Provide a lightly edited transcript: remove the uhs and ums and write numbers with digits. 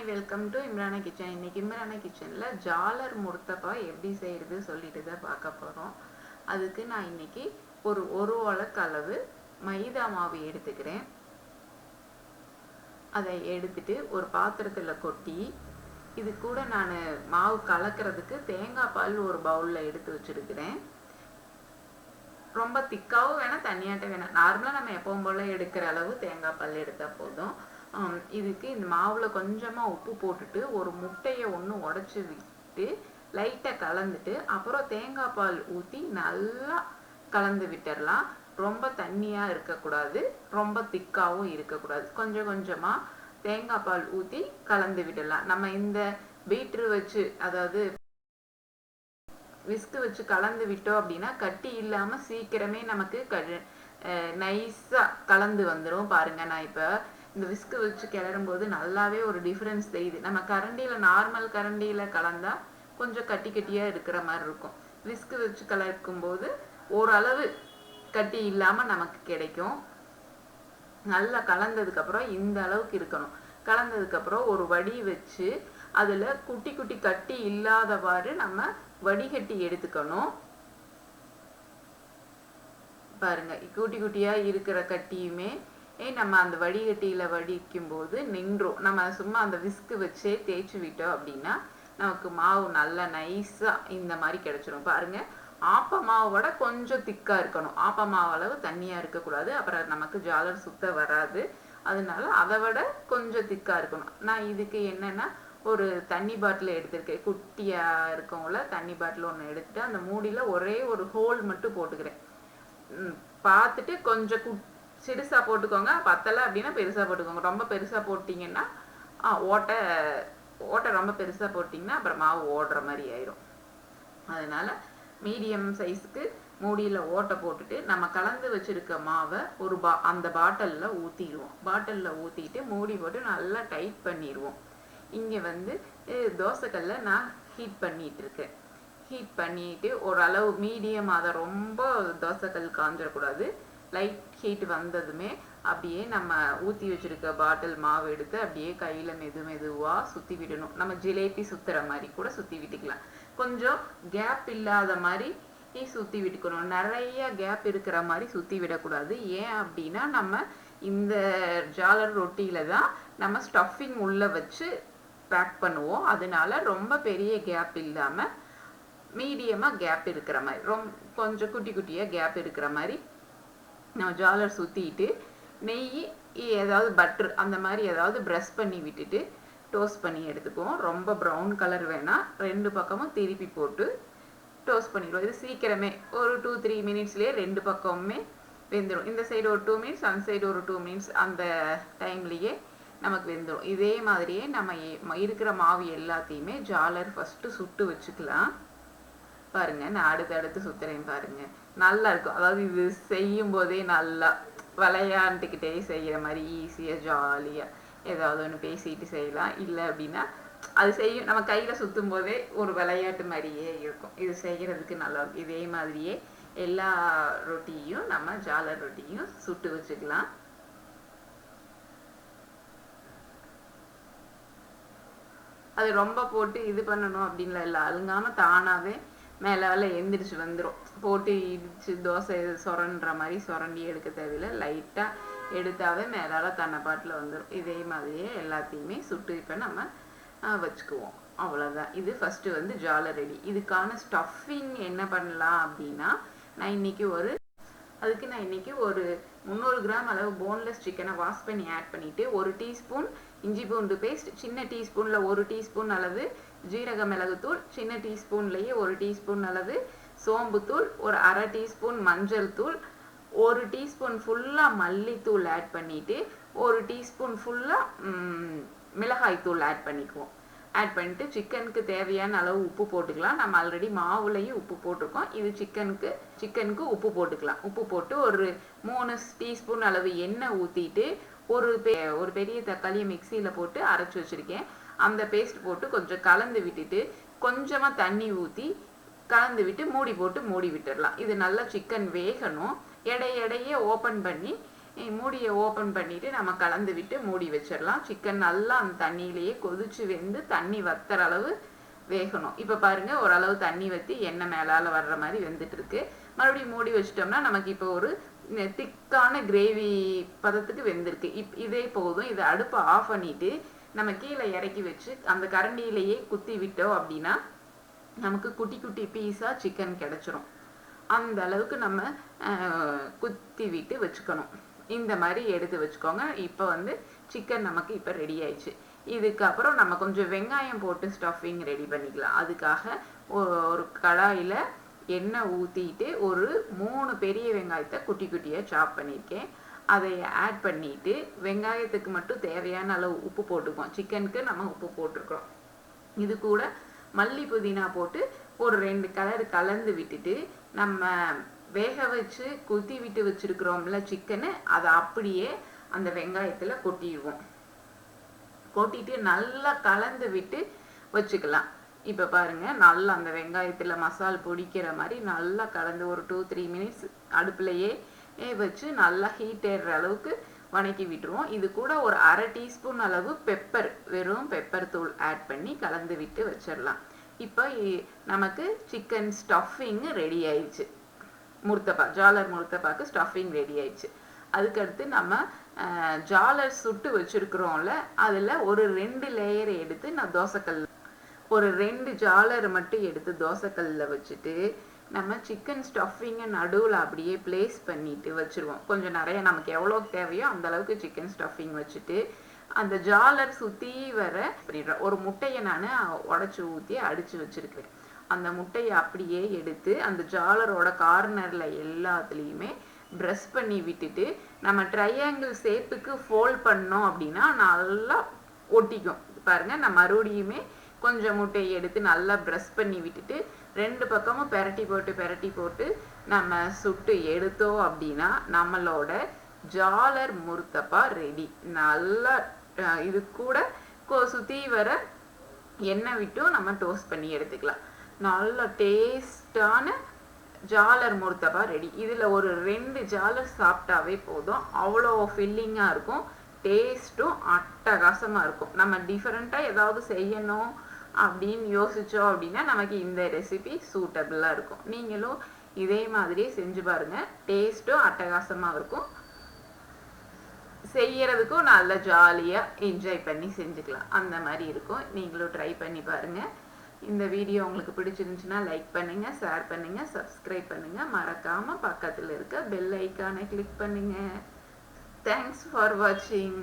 Welcome to Imrana kitchen. இன்னைக்கு இம்ரானா கிச்சன்ல ஜாலர் முர்த்தபா எப்படி செய்யறது சொல்லிட்டு தான் பார்க்க போறோம். அதுக்கு நான் இன்னைக்கு ஒரு வழக்கு அளவு மைதா மாவு எடுத்துக்கிறேன். அதை எடுத்துட்டு ஒரு பாத்திரத்துல கொட்டி, இது கூட நான் மாவு கலக்கிறதுக்கு தேங்காய் பால் ஒரு பவுல்ல எடுத்து வச்சிருக்கிறேன். ரொம்ப திக்காவும் வேணாம், தண்ணியாட்ட வேணாம். நார்மலா நம்ம எப்பவும் போல எடுக்கிற அளவு தேங்காய் பால் எடுத்தா போதும். இதுக்கு இந்த மாவுல கொஞ்சமா உப்பு போட்டுட்டு ஒரு முட்டையை ஒன்று உடைச்சி விட்டு லைட்டாக கலந்துட்டு அப்புறம் தேங்காய் பால் ஊற்றி நல்லா கலந்து விட்டுடலாம். ரொம்ப தண்ணியா இருக்கக்கூடாது, ரொம்ப திக்காவும் இருக்கக்கூடாது. கொஞ்சம் கொஞ்சமா தேங்காய் பால் ஊற்றி கலந்து விடலாம். நம்ம இந்த பீட்ரு வச்சு, அதாவது விஸ்கு வச்சு கலந்து விட்டோம் அப்படின்னா கட்டி இல்லாம சீக்கிரமே நமக்கு நைஸா கலந்து வந்துடும். பாருங்க, நான் இப்ப இந்த விஸ்கு வச்சு கிளறும் போது நல்லாவே ஒரு டிஃபரன்ஸ் தெரியுது. நம்ம கரண்டியில, நார்மல் கரண்டியில கலந்தா கொஞ்சம் கட்டி கட்டியா இருக்கிற மாதிரி இருக்கும். விஸ்கு வச்சு கலக்கும் போது ஓரளவு கட்டி இல்லாம நமக்கு கிடைக்கும். நல்லா கலந்ததுக்கு அப்புறம் இந்த அளவுக்கு இருக்கணும். கலந்ததுக்கு அப்புறம் ஒரு வடி வச்சு அதுல குட்டி குட்டி கட்டி இல்லாதவாறு நம்ம வடிகட்டி எடுத்துக்கணும். பாருங்க, குட்டி குட்டியா இருக்கிற கட்டியுமே நம்ம அந்த வடிகட்டியில வடிக்கும் போது நின்றும். நம்ம சும்மா அந்த விஸ்கு வச்சே தேய்ச்சி விட்டோம் அப்படின்னா நமக்கு மாவு நல்லா நைஸா இந்த மாதிரி கிடைச்சிடும். பாருங்க, ஆப்ப மாவோட கொஞ்சம் திக்கா இருக்கணும். ஆப்ப மாவு அளவு தண்ணியா இருக்கக்கூடாது, அப்புறம் நமக்கு ஜாலர் சுத்த வராது. அதனால அதை விட கொஞ்சம் திக்கா இருக்கணும். நான் இதுக்கு என்னன்னா ஒரு தண்ணி பாட்டில் எடுத்திருக்கேன். குட்டியா இருக்கவங்கள தண்ணி பாட்டில் ஒன்று எடுத்துட்டு அந்த மூடியில ஒரே ஒரு ஹோல் மட்டும் போட்டுக்கிறேன். பார்த்துட்டு கொஞ்சம் சிறுசா போட்டுக்கோங்க. பத்தலை அப்படின்னா பெருசா போட்டுக்கோங்க. ரொம்ப பெருசா போட்டீங்கன்னா ஓட்டை ரொம்ப பெருசா போட்டீங்கன்னா அப்புறம் மாவு ஓடுற மாதிரி ஆயிரும். அதனால மீடியம் சைஸ்க்கு மூடியில ஓட்டை போட்டுட்டு நம்ம கலந்து வச்சிருக்க மாவை அந்த பாட்டில்ல ஊத்திடுவோம். பாட்டில்ல ஊத்திட்டு மூடி போட்டு நல்லா டைட் பண்ணிடுவோம். இங்க தோசைக்கல்ல நான் ஹீட் பண்ணிட்டு இருக்கேன். ஹீட் பண்ணிட்டு ஓரளவு மீடியம், அதை ரொம்ப தோசைக்கல் காஞ்சிடக்கூடாது. லைட் ஹீட் வந்ததுமே அப்படியே நம்ம ஊற்றி வச்சிருக்க பாட்டில் மாவு எடுத்து அப்படியே கையில மெதுவா சுத்தி விடணும். நம்ம ஜிலேபி சுத்துற மாதிரி கூட சுத்தி விட்டுக்கலாம். கொஞ்சம் கேப் இல்லாத மாதிரி சுத்தி விட்டுக்கணும். நிறைய கேப் இருக்கிற மாதிரி சுத்தி விடக்கூடாது. ஏன் அப்படின்னா நம்ம இந்த ஜாலர் ரொட்டியில தான் நம்ம ஸ்டஃபிங் உள்ள வச்சு பேக் பண்ணுவோம். அதனால ரொம்ப பெரிய கேப் இல்லாம மீடியமா கேப் இருக்கிற மாதிரி, கொஞ்சம் குட்டி குட்டியா கேப் இருக்கிற மாதிரி நம்ம ஜாலர் சுத்திட்டு நெய் ஏதாவது பட்டர் அந்த மாதிரி ஏதாவது ப்ரஷ் பண்ணி விட்டுட்டு டோஸ்ட் பண்ணி எடுத்துக்குவோம். ரொம்ப ப்ரௌன் கலர் வேணாம், ரெண்டு பக்கமும் திருப்பி போட்டு டோஸ்ட் பண்ணிடுவோம். இது சீக்கிரமே ஒரு 2-3 மினிட்ஸ்லயே ரெண்டு பக்கமுமே வெந்துடும். இந்த சைடு ஒரு 2 மினிட்ஸ், அந்த சைடு ஒரு 2 மினிட்ஸ், அந்த டைம்லயே நமக்கு வெந்துடும். இதே மாதிரியே நம்ம இருக்கிற மாவு எல்லாத்தையுமே ஜாலர் ஃபர்ஸ்ட் சுட்டு வச்சுக்கலாம். பாருங்க, நான் அடுத்து சுத்துறேன். பாருங்க, நல்லா இருக்கும். அதாவது இது செய்யும் போதே நல்லா விளையாண்டுக்கிட்டே செய்யற மாதிரி ஈஸியா ஜாலியா ஏதாவது ஒன்று பேசிட்டு செய்யலாம். இல்லை அப்படின்னா அது நம்ம கையில சுத்தும் போதே ஒரு விளையாட்டு மாதிரியே இருக்கும். இது செய்யறதுக்கு நல்லா இருக்கும். இதே மாதிரியே எல்லா ரொட்டியும் நம்ம ஜாலர் ரொட்டியும் சுட்டு வச்சுக்கலாம். அது ரொம்ப போட்டு இது பண்ணணும் அப்படின்னு இல்லை, அழுங்காம தானாவே மேலே எந்திரிச்சு வந்துடும். போட்டு இடிச்சு தோசை சொரன்ற மாதிரி சொரண்டி எடுக்க தேவையில்லை. லைட்டாக எடுத்தாவே மேலால தன்னை பாட்டில் வந்துடும். இதே மாதிரியே எல்லாத்தையுமே சுட்டு இப்போ நம்ம வச்சுக்குவோம். அவ்வளோதான். இது ஃபர்ஸ்ட் ஜாலர் ரெடி. இதுக்கான ஸ்டஃபிங் என்ன பண்ணலாம் அப்படின்னா, நான் இன்னைக்கு ஒரு 300 கிராம் அளவு போன்லெஸ் சிக்கனை வாஷ் பண்ணி ஆட் பண்ணிட்டு 1 டீஸ்பூன் இஞ்சி பூண்டு பேஸ்ட், சின்ன டீஸ்பூன்ல 1 டீஸ்பூன் அளவு ஜீரக மிளகுத்தூள், சின்ன டீஸ்பூன்லயே 1 டீஸ்பூன் அளவு சோம்புத்தூள், ஒரு அரை டீஸ்பூன் மஞ்சள் தூள், 1 டீஸ்பூன் ஃபுல்லா மல்லித்தூள் ஆட் பண்ணிட்டு 1 டீஸ்பூன் ஃபுல்லா மிளகாய் தூள் ஆட் பண்ணிக்குவோம். ஆட் பண்ணிட்டு சிக்கனுக்கு தேவையான அளவு உப்பு போட்டுக்கலாம். நம்ம ஆல்ரெடி மாவுலையும் உப்பு போட்டிருக்கோம். இது சிக்கனுக்கு உப்பு போட்டுக்கலாம். உப்பு போட்டு ஒரு 3 டீஸ்பூன் அளவு எண்ணெய் ஊத்திட்டு ஒரு பெரிய தக்காளியை மிக்சியில போட்டு அரைச்சு வச்சிருக்கேன். அந்த பேஸ்ட் போட்டு கொஞ்சம் கலந்து விட்டுட்டு கொஞ்சமா தண்ணி ஊத்தி கலந்து விட்டு மூடி போட்டு மூடி விட்டுடலாம். இது நல்லா சிக்கன் வேகணும். இடையே ஓபன் பண்ணி மூடியை ஓப்பன் பண்ணிட்டு நம்ம கலந்து விட்டு மூடி வச்சிடலாம். சிக்கன் நல்லா அந்த தண்ணியிலேயே கொதிச்சு வெந்து தண்ணி வத்துற அளவு வேகணும். இப்போ பாருங்க ஓரளவு தண்ணி வற்றி எண்ணெய் மேலால வர்ற மாதிரி வெந்துட்டு இருக்கு. மறுபடியும் மூடி வச்சிட்டோம்னா நமக்கு இப்போ ஒரு திக்கான கிரேவி பதத்துக்கு வெந்திருக்கு. இதே போதும். இதை அடுப்பை ஆஃப் பண்ணிட்டு நம்ம கீழே இறக்கி வச்சு அந்த கரண்டியிலேயே குத்தி விட்டோம் அப்படின்னா நமக்கு குட்டி குட்டி பீஸா சிக்கன் கிடைச்சிரும். அந்த அளவுக்கு நம்ம குத்தி விட்டு வச்சுக்கணும். இந்த மாதிரி எடுத்து வச்சுக்கோங்க. இப்போ வந்து சிக்கன் நமக்கு இப்போ ரெடி ஆயிடுச்சு. இதுக்கப்புறம் நம்ம கொஞ்சம் வெங்காயம் போட்டு ஸ்டஃபிங் ரெடி பண்ணிக்கலாம். அதுக்காக ஒரு கடாயில் எண்ணெய் ஊற்றிட்டு ஒரு 3 பெரிய வெங்காயத்தை குட்டி குட்டியாக சாப் பண்ணியிருக்கேன். அதை ஆட் பண்ணிட்டு வெங்காயத்துக்கு மட்டும் தேவையான அளவு உப்பு போட்டுக்குவோம். சிக்கனுக்கு நம்ம உப்பு போட்டிருக்கிறோம். இது கூட மல்லி புதினா போட்டு ஒரு 2 கலர் கலந்து விட்டுட்டு நம்ம வேக வச்சு குத்தி விட்டு வச்சிருக்கிறோம்ல சிக்கனு, அதை அப்படியே அந்த வெங்காயத்துல கொட்டிடுவோம். கொட்டிட்டு நல்லா கலந்து விட்டு வச்சுக்கலாம். இப்ப பாருங்க நல்லா அந்த வெங்காயத்துல மசால் பொடிக்கிற மாதிரி நல்லா கலந்து ஒரு 2-3 மினிட்ஸ் அடுப்புலையே வச்சு நல்லா ஹீட் ஏறுற அளவுக்கு வணக்கி விட்டுருவோம். இது கூட ஒரு 1/2 டீஸ்பூன் அளவு பெப்பர், வெறும் பெப்பர் தூள் ஆட் பண்ணி கலந்து விட்டு வச்சிடலாம். இப்போ நமக்கு சிக்கன் ஸ்டஃபிங் ரெடி ஆயிடுச்சு. முர்த்தபா, ஜாலர் முர்த்தபாக்கு ஸ்டஃபிங் ரெடி ஆயிடுச்சு. அதுக்கடுத்து நம்ம ஜாலர் சுட்டு வச்சிருக்கிறோம்ல, அதில் ஒரு 2 லேயர் எடுத்து நான் தோசைக்கல் ஒரு 2 ஜாலர் மட்டும் எடுத்து தோசைக்கல்லில் வச்சுட்டு நம்ம சிக்கன் ஸ்டஃபிங்கை நடுவில் அப்படியே பிளேஸ் பண்ணிட்டு வச்சுருவோம். கொஞ்சம் நிறைய நமக்கு எவ்வளோ தேவையோ அந்த அளவுக்கு சிக்கன் ஸ்டஃபிங் வச்சுட்டு அந்த ஜாலர் சுற்றி வர பண்ணிடுறேன். ஒரு முட்டையை நான் உடச்சி ஊற்றி அடித்து வச்சுருக்கேன். அந்த முட்டையை அப்படியே எடுத்து அந்த ஜாலரோட கார்னரில் எல்லாத்துலேயுமே ப்ரெஸ் பண்ணி விட்டுட்டு நம்ம ட்ரையாங்கிள் ஷேப்புக்கு ஃபோல்ட் பண்ணோம் அப்படின்னா நல்லா ஒட்டிக்கும். பாருங்க, நான் மறுபடியுமே கொஞ்சம் முட்டையை எடுத்து நல்லா ப்ரெஸ் பண்ணி விட்டுட்டு 2 பக்கமும் பெரட்டி போட்டு நம்ம சுட்டு எடுத்தோம் அப்படின்னா நம்மளோட ஜாலர் முர்த்தபா ரெடி. நல்லா இது கூட சுற்றி வர எண்ணெய் விட்டும் நம்ம டோஸ்ட் பண்ணி எடுத்துக்கலாம். நல்ல டேஸ்டான ஜாலர் முர்த்தபா ரெடி. இதில் ஒரு 2 ஜாலர் சாப்பிட்டாவே போதும், அவ்வளோ ஃபில்லிங்காக இருக்கும். டேஸ்ட்டும் அட்டகாசமாக இருக்கும். நம்ம டிஃப்ரெண்ட்டாக ஏதாவது செய்யணும் அப்படின்னு யோசித்தோம் அப்படின்னா நமக்கு இந்த ரெசிபி சூட்டபிளாக இருக்கும். நீங்களும் இதே மாதிரியே செஞ்சு பாருங்கள். டேஸ்ட்டும் அட்டகாசமாக இருக்கும். செய்யறதுக்கும் நல்ல ஜாலியாக என்ஜாய் பண்ணி செஞ்சுக்கலாம். அந்த மாதிரி இருக்கும். நீங்களும் ட்ரை பண்ணி பாருங்கள். இந்த வீடியோ உங்களுக்கு பிடிச்சிருந்துச்சுன்னா லைக் பண்ணுங்கள், ஷேர் பண்ணுங்கள், சப்ஸ்கிரைப் பண்ணுங்கள். மறக்காமல் பக்கத்தில் இருக்க பெல் ஐக்கானை கிளிக் பண்ணுங்கள். தேங்க்ஸ் ஃபார் வாட்சிங்.